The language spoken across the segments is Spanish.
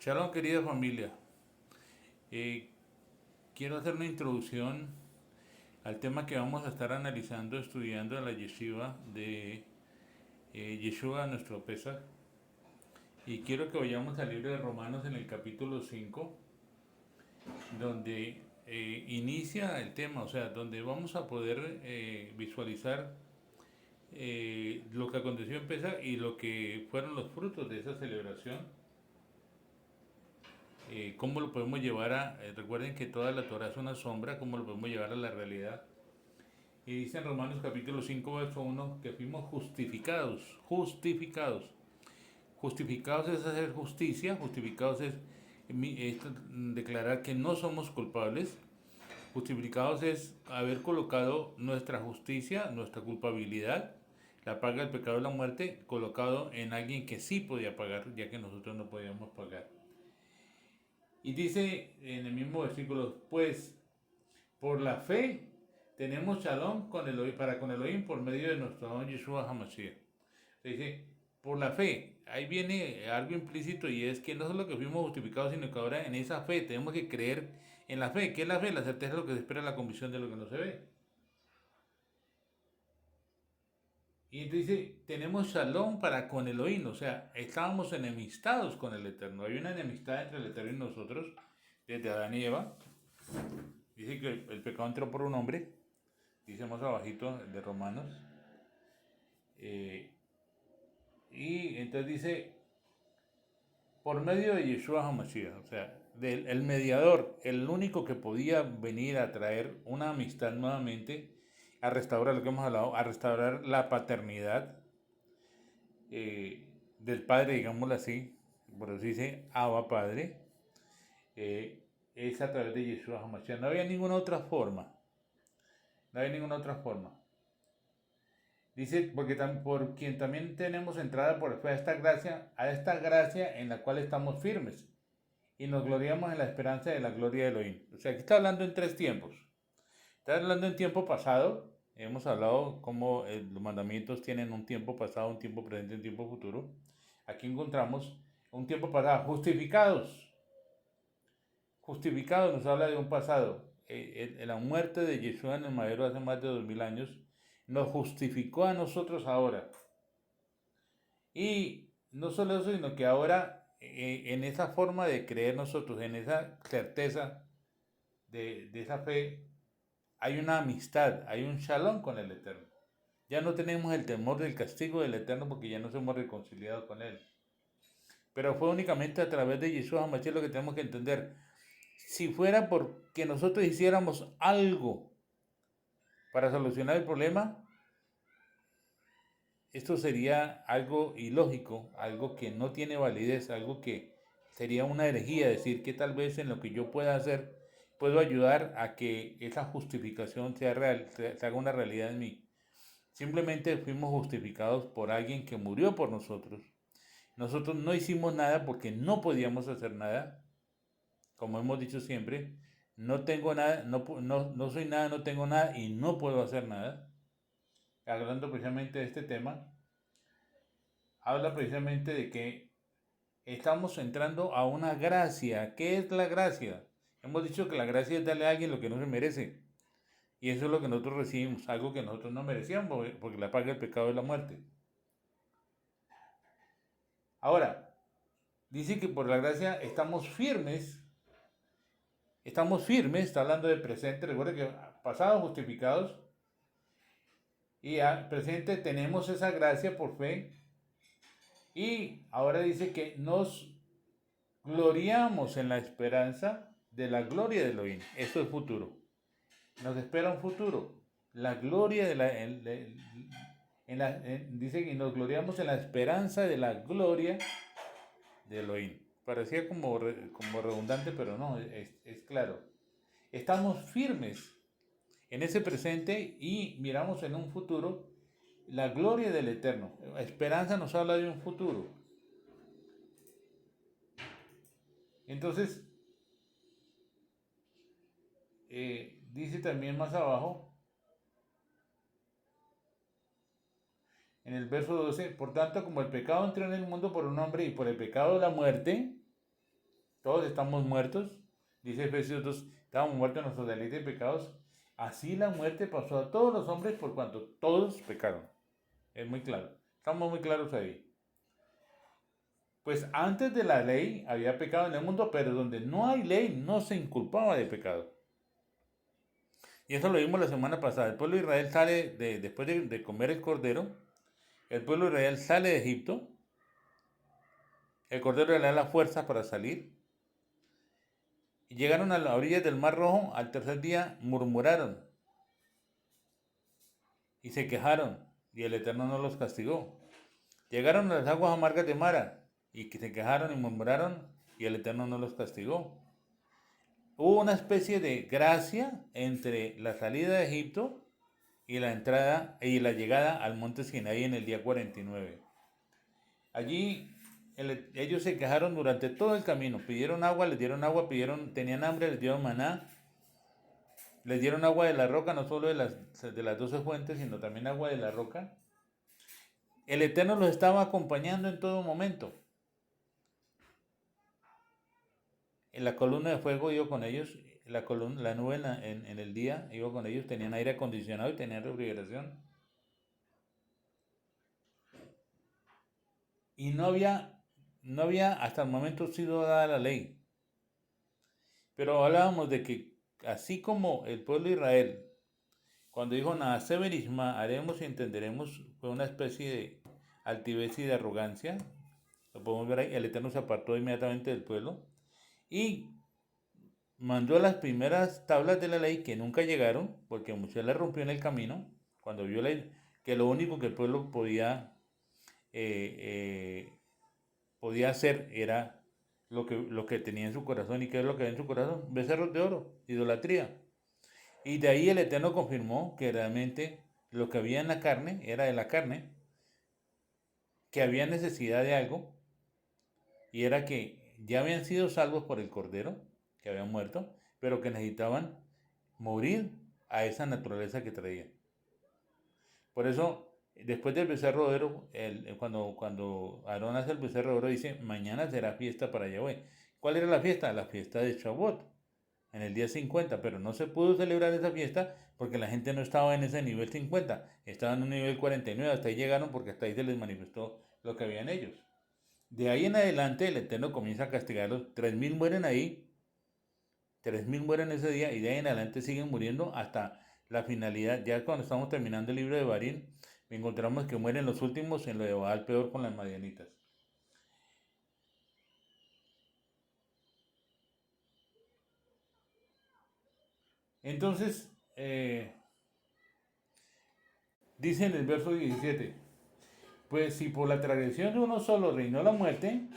Shalom, querida familia. Eh, Quiero hacer una introducción al tema que vamos a estar analizando, estudiando en la yeshiva de Yeshua, nuestro Pesach. Y quiero que vayamos al libro de Romanos en el capítulo 5, donde inicia el tema, o sea, donde vamos a poder visualizar lo que aconteció en Pesach y lo que fueron los frutos de esa celebración. ¿Cómo lo podemos llevar recuerden que toda la Torah es una sombra, cómo lo podemos llevar a la realidad? Y dice en Romanos capítulo 5, verso 1, que fuimos justificados, justificados. Justificados es hacer justicia, justificados es declarar que no somos culpables, justificados es haber colocado nuestra justicia, nuestra culpabilidad, la paga del pecado de la muerte, colocado en alguien que sí podía pagar, ya que nosotros no podíamos pagar. Y dice en el mismo versículo, pues por la fe tenemos shalom para con Elohim por medio de nuestro don Yeshua HaMashiach. Dice, por la fe, ahí viene algo implícito y es que no solo que fuimos justificados, sino que ahora en esa fe tenemos que creer en la fe. ¿Qué es la fe? La certeza de lo que se espera, la convicción de lo que no se ve. Y entonces dice, tenemos shalom para con Elohim, o sea, estábamos enemistados con el Eterno. Hay una enemistad entre el Eterno y nosotros, desde Adán y Eva. Dice que el pecado entró por un hombre, dice más abajito de Romanos. Y entonces dice, por medio de Yeshua HaMashiach, o sea, el mediador, el único que podía venir a traer una amistad nuevamente, a restaurar lo que hemos hablado, a restaurar la paternidad del Padre, digámoslo así, por eso dice Abba Padre, es a través de Yeshua HaMashiach. No había ninguna otra forma, no había ninguna otra forma. Dice, porque por quien también tenemos entrada por fe a esta gracia en la cual estamos firmes y nos gloriamos en la esperanza de la gloria de Elohim. O sea, aquí está hablando en tres tiempos. Está hablando en tiempo pasado. Hemos hablado cómo los mandamientos tienen un tiempo pasado, un tiempo presente, un tiempo futuro. Aquí encontramos un tiempo pasado, justificados. Justificados nos habla de un pasado. La muerte de Yeshua en el madero hace más de 2000 años nos justificó a nosotros ahora. Y no solo eso, sino que ahora en esa forma de creer nosotros, en esa certeza de esa fe, hay una amistad, hay un shalom con el Eterno. Ya no tenemos el temor del castigo del Eterno porque ya nos hemos reconciliado con Él. Pero fue únicamente a través de Yeshua HaMashiach lo que tenemos que entender. Si fuera porque nosotros hiciéramos algo para solucionar el problema, esto sería algo ilógico, algo que no tiene validez, algo que sería una herejía, decir que tal vez en lo que yo pueda hacer puedo ayudar a que esa justificación sea real, se haga una realidad en mí. Simplemente fuimos justificados por alguien que murió por nosotros. Nosotros no hicimos nada porque no podíamos hacer nada, como hemos dicho siempre. No tengo nada, no soy nada, no tengo nada y no puedo hacer nada. Hablando precisamente de este tema, habla precisamente de que estamos entrando a una gracia. ¿Qué es la gracia? Hemos dicho que la gracia es darle a alguien lo que no se merece. Y eso es lo que nosotros recibimos, algo que nosotros no merecíamos, porque la paga del pecado es la muerte. Ahora, dice que por la gracia estamos firmes, está hablando de presente, recuerda que pasados justificados, y al presente tenemos esa gracia por fe, y ahora dice que nos gloriamos en la esperanza de la gloria de Elohim. Esto es futuro. Nos espera un futuro. La gloria de dice que nos gloriamos en la esperanza de la gloria de Elohim. Parecía como redundante, pero no, es claro. Estamos firmes en ese presente y miramos en un futuro la gloria del Eterno. Esperanza nos habla de un futuro. Entonces, dice también más abajo, en el verso 12, por tanto, como el pecado entró en el mundo por un hombre y por el pecado la muerte, todos estamos muertos, dice Efesios 2, estábamos muertos en nuestros delitos y pecados, así la muerte pasó a todos los hombres por cuanto todos pecaron. Es muy claro, estamos muy claros ahí. Pues antes de la ley había pecado en el mundo, pero donde no hay ley no se inculpaba de pecado. Y eso lo vimos la semana pasada. El pueblo de Israel sale, después de comer el cordero, el pueblo de Israel sale de Egipto, el cordero le da la fuerza para salir, y llegaron a la orilla del Mar Rojo, al tercer día murmuraron y se quejaron, y el Eterno no los castigó. Llegaron a las aguas amargas de Mara, y que se quejaron y murmuraron, y el Eterno no los castigó. Hubo una especie de gracia entre la salida de Egipto y la entrada y la llegada al monte Sinaí en el día 49. Allí ellos se quejaron durante todo el camino, pidieron agua, les dieron agua, tenían hambre, les dieron maná, les dieron agua de la roca, no solo de las 12 fuentes, sino también agua de la roca. El Eterno los estaba acompañando en todo momento. En la columna de fuego iba con ellos, la nube en el día iba con ellos, tenían aire acondicionado y tenían refrigeración. Y no había hasta el momento sido dada la ley. Pero hablábamos de que así como el pueblo de Israel, cuando dijo Naaseh benishma, haremos y entenderemos, fue una especie de altivez y de arrogancia. Lo podemos ver ahí. El Eterno se apartó inmediatamente del pueblo y mandó las primeras tablas de la ley que nunca llegaron, porque Moisés las rompió en el camino, cuando vio que lo único que el pueblo podía hacer era lo que tenía en su corazón. ¿Y qué es lo que había en su corazón? Becerros de oro, idolatría. Y de ahí el Eterno confirmó que realmente lo que había en la carne era de la carne, que había necesidad de algo, y era que ya habían sido salvos por el Cordero, que habían muerto, pero que necesitaban morir a esa naturaleza que traían. Por eso, después del becerro de oro, cuando Aarón hace el becerro de oro, dice, mañana será fiesta para Yahweh. ¿Cuál era la fiesta? La fiesta de Shavuot, en el día 50, pero no se pudo celebrar esa fiesta porque la gente no estaba en ese nivel 50, estaban en un nivel 49, hasta ahí llegaron porque hasta ahí se les manifestó lo que había en ellos. De ahí en adelante el Eterno comienza a castigarlos, 3.000 mueren ahí, 3.000 mueren ese día y de ahí en adelante siguen muriendo hasta la finalidad. Ya cuando estamos terminando el libro de Barín, encontramos que mueren los últimos en lo de Baal peor con las madianitas. Entonces, dice en el verso 17, pues si por la transgresión de uno solo reinó la muerte,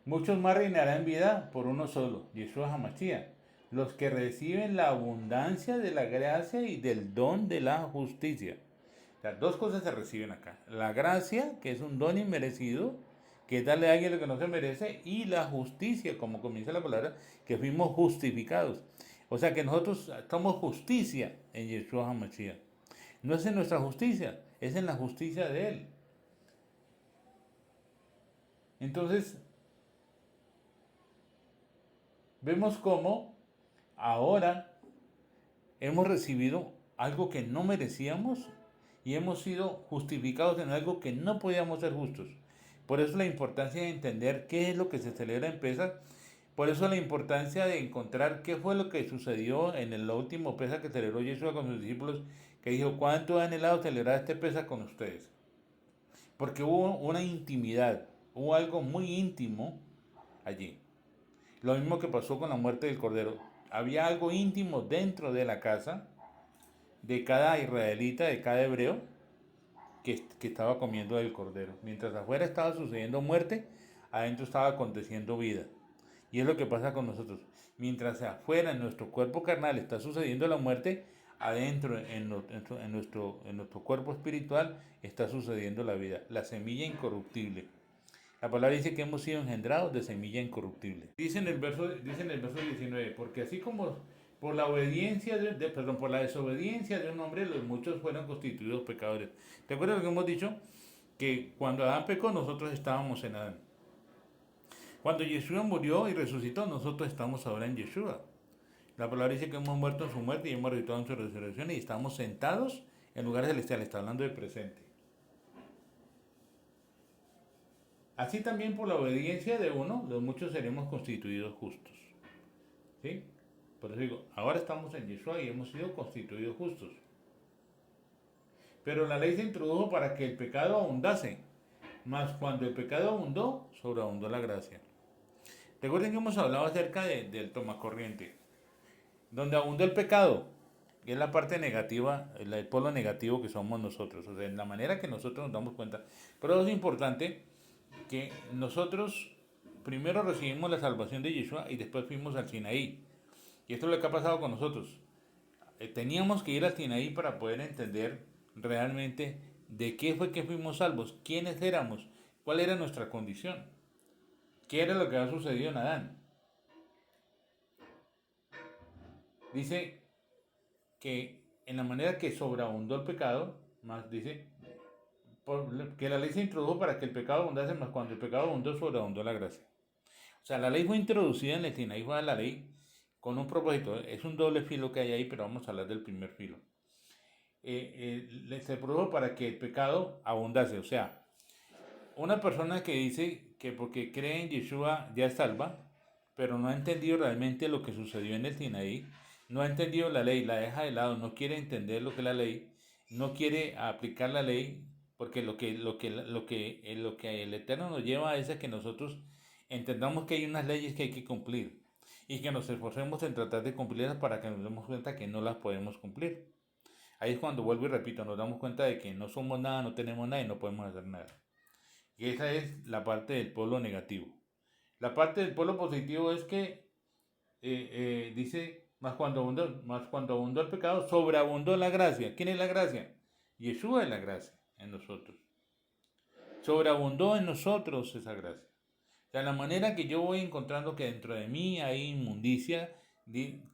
muchos más reinarán en vida por uno solo, Yeshua HaMashiach, los que reciben la abundancia de la gracia y del don de la justicia. O sea, dos cosas se reciben acá. La gracia, que es un don inmerecido, que es darle a alguien lo que no se merece, y la justicia, como comienza la palabra, que fuimos justificados. O sea que nosotros somos justicia en Yeshua HaMashiach. No es en nuestra justicia, es en la justicia de Él. Entonces, vemos cómo ahora hemos recibido algo que no merecíamos y hemos sido justificados en algo que no podíamos ser justos. Por eso la importancia de entender qué es lo que se celebra en Pesaj. Por eso la importancia de encontrar qué fue lo que sucedió en el último Pesaj que celebró Yeshua con sus discípulos, que dijo, ¿cuánto ha anhelado celebrar este Pesaj con ustedes? Porque hubo una intimidad, hubo algo muy íntimo allí. Lo mismo que pasó con la muerte del Cordero. Había algo íntimo dentro de la casa de cada israelita, de cada hebreo, que estaba comiendo del Cordero. Mientras afuera estaba sucediendo muerte, adentro estaba aconteciendo vida. Y es lo que pasa con nosotros. Mientras afuera en nuestro cuerpo carnal está sucediendo la muerte, adentro en nuestro cuerpo espiritual está sucediendo la vida, la semilla incorruptible. La palabra dice que hemos sido engendrados de semilla incorruptible. Dice en el verso 19, porque así como por la obediencia por la desobediencia de un hombre, los muchos fueron constituidos pecadores. ¿Te acuerdas lo que hemos dicho? Que cuando Adán pecó, nosotros estábamos en Adán. Cuando Yeshua murió y resucitó, nosotros estamos ahora en Yeshua. La palabra dice que hemos muerto en su muerte y hemos resucitado en su resurrección y estamos sentados en lugares celestiales. Está hablando de presente. Así también por la obediencia de uno, los muchos seremos constituidos justos. ¿Sí? Por eso digo, ahora estamos en Yeshua y hemos sido constituidos justos. Pero la ley se introdujo para que el pecado abundase. Mas cuando el pecado abundó, sobreabundó la gracia. Recuerden que hemos hablado acerca del tomacorriente. Donde abundó el pecado, que es la parte negativa, el polo negativo que somos nosotros. O sea, en la manera que nosotros nos damos cuenta. Pero es importante que nosotros primero recibimos la salvación de Yeshua y después fuimos al Sinaí. Y esto es lo que ha pasado con nosotros. Teníamos que ir al Sinaí para poder entender realmente de qué fue que fuimos salvos, quiénes éramos, cuál era nuestra condición, qué era lo que había sucedido en Adán. Dice que en la manera que sobreabundó el pecado, más dice que la ley se introdujo para que el pecado abundase, más cuando el pecado abundó, sobreabundó la gracia. O sea, la ley fue introducida en el Sinaí, fue la ley con un propósito. Es un doble filo que hay ahí, pero vamos a hablar del primer filo. Se produjo para que el pecado abundase. O sea, una persona que dice que porque cree en Yeshua ya es salva, pero no ha entendido realmente lo que sucedió en el Sinaí, no ha entendido la ley, la deja de lado, no quiere entender lo que es la ley, no quiere aplicar la ley, porque lo que el Eterno nos lleva es a que nosotros entendamos que hay unas leyes que hay que cumplir y que nos esforcemos en tratar de cumplirlas para que nos demos cuenta que no las podemos cumplir. Ahí es cuando vuelvo y repito, nos damos cuenta de que no somos nada, no tenemos nada y no podemos hacer nada. Y esa es la parte del polo negativo. La parte del polo positivo es que dice, más cuando abundó el pecado, sobreabundó la gracia. ¿Quién es la gracia? Yeshua es la gracia en nosotros. Sobreabundó en nosotros esa gracia. O sea, la manera que yo voy encontrando que dentro de mí hay inmundicia,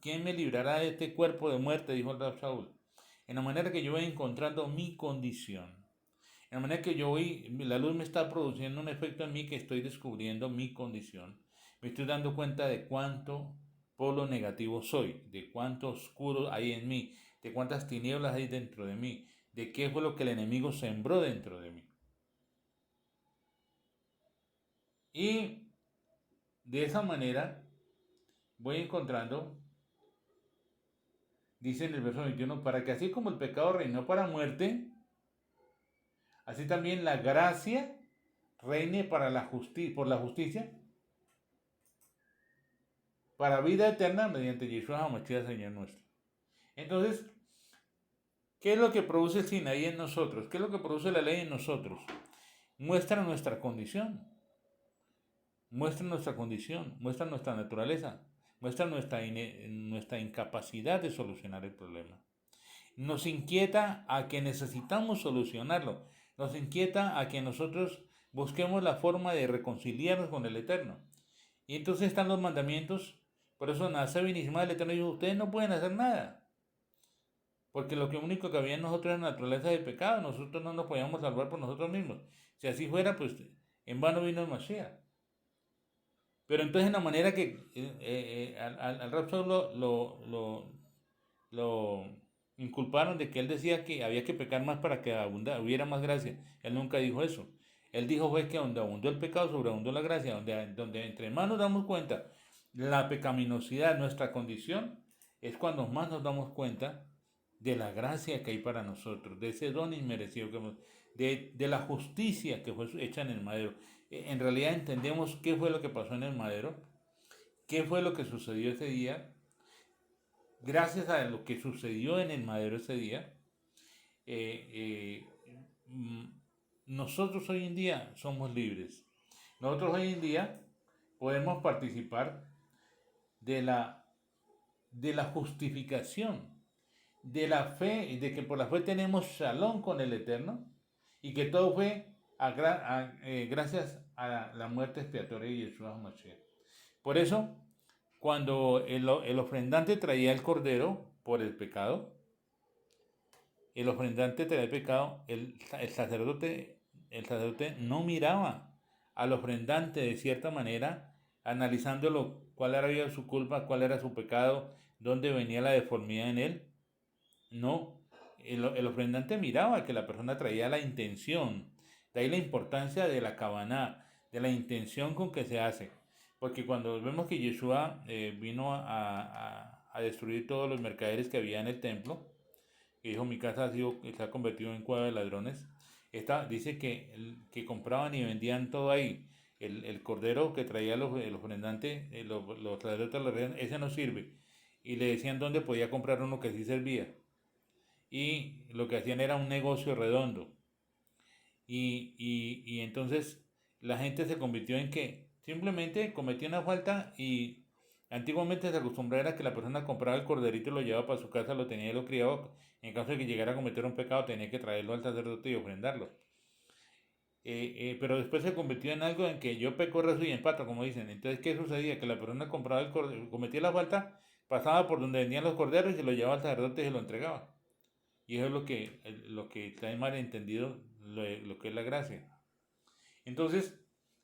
¿quién me librará de este cuerpo de muerte? Dijo el Rab Shaul. En la manera que yo voy encontrando mi condición. En la manera que yo voy, la luz me está produciendo un efecto en mí que estoy descubriendo mi condición. Me estoy dando cuenta de cuánto polo negativo soy, de cuánto oscuro hay en mí, de cuántas tinieblas hay dentro de mí, de qué fue lo que el enemigo sembró dentro de mí. Y de esa manera voy encontrando, dice en el verso 21, para que así como el pecado reinó para muerte, así también la gracia reine para por la justicia, para vida eterna mediante Yeshua HaMashiach, Señor nuestro. Entonces, ¿qué es lo que produce el Sinaí en nosotros? ¿Qué es lo que produce la ley en nosotros? Muestra nuestra condición, muestra nuestra naturaleza, muestra nuestra incapacidad de solucionar el problema. Nos inquieta a que necesitamos solucionarlo, nos inquieta a que nosotros busquemos la forma de reconciliarnos con el Eterno. Y entonces están los mandamientos. Por eso Naaseh Benishma el Eterno dijo, ustedes no pueden hacer nada. Porque lo único que había en nosotros era naturaleza de pecado. Nosotros no nos podíamos salvar por nosotros mismos. Si así fuera, pues en vano vino el Mashiach. Pero entonces en la manera que al Rab Shaul lo inculparon de que él decía que había que pecar más para que hubiera más gracia. Él nunca dijo eso. Él dijo fue que donde abundó el pecado, sobreabundó la gracia. Donde entre más nos damos cuenta la pecaminosidad, nuestra condición, es cuando más nos damos cuenta de la gracia que hay para nosotros, de ese don inmerecido que hemos, de la justicia que fue hecha en el madero. En realidad entendemos qué fue lo que pasó en el madero, qué fue lo que sucedió ese día. Gracias a lo que sucedió en el madero ese día, nosotros hoy en día somos libres. Nosotros hoy en día podemos participar de la justificación, de la fe, de que por la fe tenemos shalom con el Eterno y que todo fue gracias a la muerte expiatoria de Yeshua HaMashiach. Por eso, cuando el ofrendante traía el cordero por el pecado, el sacerdote no miraba al ofrendante de cierta manera analizándolo, cuál era su culpa, cuál era su pecado, dónde venía la deformidad en él. No, el ofrendante miraba que la persona traía la intención. De ahí la importancia de la cabana, de la intención con que se hace. Porque cuando vemos que Yeshua vino a destruir todos los mercaderes que había en el templo, que dijo mi casa se ha convertido en cueva de ladrones, dice que compraban y vendían todo ahí. El cordero que traía el ofrendante, los sacerdotes le decían, ese no sirve. Y le decían dónde podía comprar uno que sí servía. Y lo que hacían era un negocio redondo. Y entonces la gente se convirtió en que simplemente cometía una falta y antiguamente se acostumbraba a que la persona compraba el corderito y lo llevaba para su casa, lo tenía y lo criaba. En caso de que llegara a cometer un pecado tenía que traerlo al sacerdote y ofrendarlo. Pero después se convirtió en algo en que yo peco, rezo y empato, como dicen. Entonces, ¿qué sucedía? Que la persona compraba el cordero, cometía la falta, pasaba por donde vendían los corderos y se lo llevaba al sacerdote y se lo entregaba. Y eso es lo que está mal entendido, lo que es la gracia. Entonces,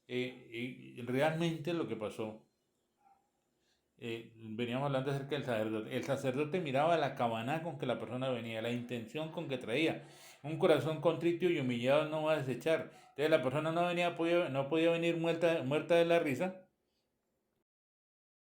realmente lo que pasó, veníamos hablando acerca del sacerdote. El sacerdote miraba la cabana con que la persona venía, la intención con que traía. Un corazón contrito y humillado no va a desechar. Entonces la persona no podía venir muerta de la risa,